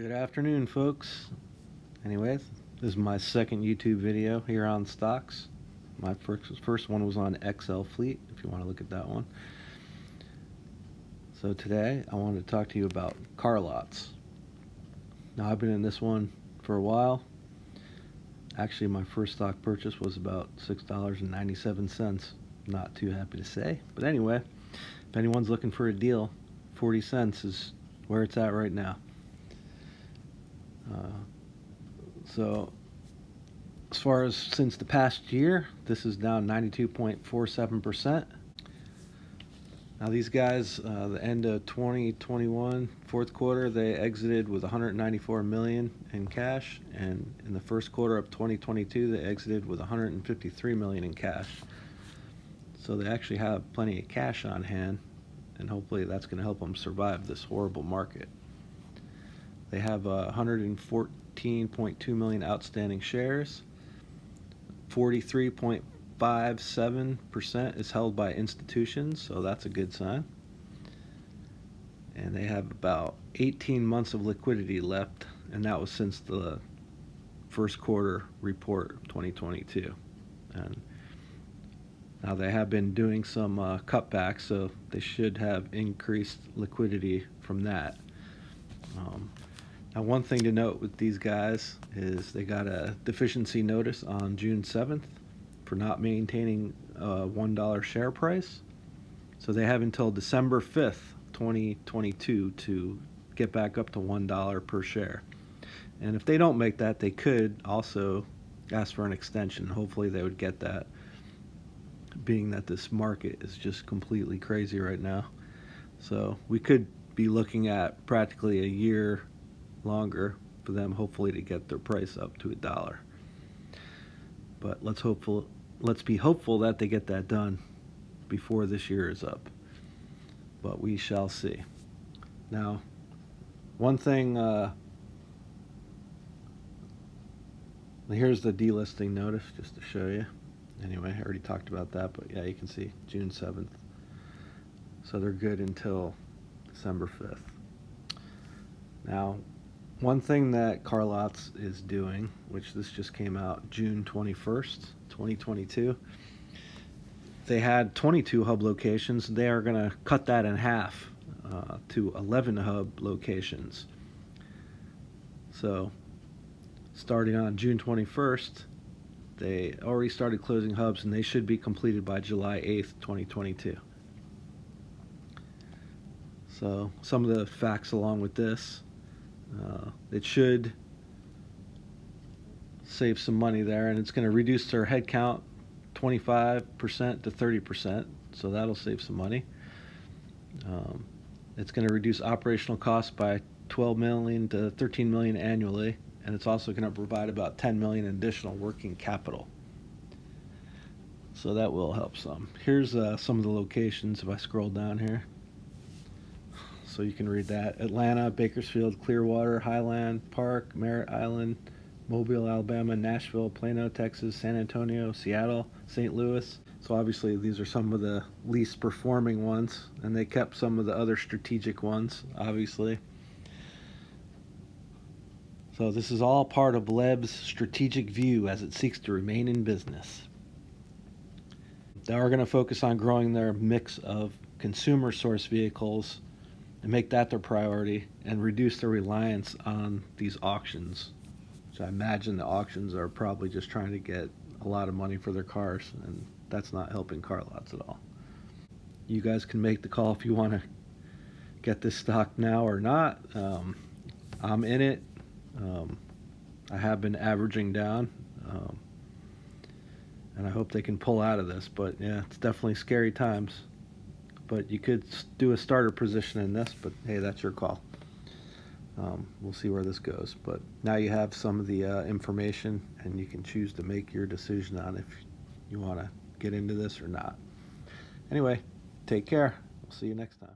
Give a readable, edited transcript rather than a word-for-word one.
Good afternoon, folks. Anyways, this is my second YouTube video here on stocks. My first one was on XL Fleet, if you want to look at that one. So today I wanted to talk to you about car lots. Now I've been in this one for a while. Actually, my first stock purchase was about $6.97. Not too happy to say, but anyway, if anyone's looking for a deal, 40 cents is where it's at right now. So as far as since the past year, this is down 92.47%. Now these guys, the end of 2021, fourth quarter, they exited with 194 million in cash, and in the first quarter of 2022, they exited with 153 million in cash. So they actually have plenty of cash on hand, and hopefully that's going to help them survive this horrible market. They have 114.2 million outstanding shares. 43.57% is held by institutions, so that's a good sign. And they have about 18 months of liquidity left, and that was since the first quarter report of 2022. And now they have been doing some cutbacks, so they should have increased liquidity from that. Now, one thing to note with these guys is they got a deficiency notice on June 7th for not maintaining a $1 share price. So they have until December 5th, 2022 to get back up to $1 per share. And if they don't make that, they could also ask for an extension. Hopefully they would get that, being that this market is just completely crazy right now. So we could be looking at practically a year longer for them, hopefully, to get their price up to $1. But let's be hopeful that they get that done before this year is up. But we shall see. Now, one thing, here's the delisting notice just to show you. Anyway, I already talked about that, but yeah, you can see June 7th. So they're good until December 5th. Now, one thing that Car Lots is doing, which this just came out June 21st, 2022, they had 22 hub locations. They are going to cut that in half to 11 hub locations. So starting on June 21st, they already started closing hubs, and they should be completed by July 8th, 2022. So some of the facts along with this. It should save some money there, and it's going to reduce their headcount 25% to 30%, so that'll save some money. It's going to reduce operational costs by 12 million to 13 million annually, and it's also going to provide about 10 million additional working capital. So that will help some. Here's some of the locations if I scroll down here. So you can read that. Atlanta, Bakersfield, Clearwater, Highland Park, Merritt Island, Mobile, Alabama, Nashville, Plano, Texas, San Antonio, Seattle, St. Louis. So obviously these are some of the least performing ones, and they kept some of the other strategic ones, obviously. So this is all part of LOTZ's strategic view as it seeks to remain in business. They are going to focus on growing their mix of consumer source vehicles and make that their priority, and reduce their reliance on these auctions. So I imagine the auctions are probably just trying to get a lot of money for their cars, and that's not helping Car Lots at all. You guys can make the call if you want to get this stock now or not. I'm in it. I have been averaging down, and I hope they can pull out of this. But yeah, it's definitely scary times. But you could do a starter position in this, but hey, that's your call. We'll see where this goes. But now you have some of the information, and you can choose to make your decision on if you want to get into this or not. Anyway, take care. We'll see you next time.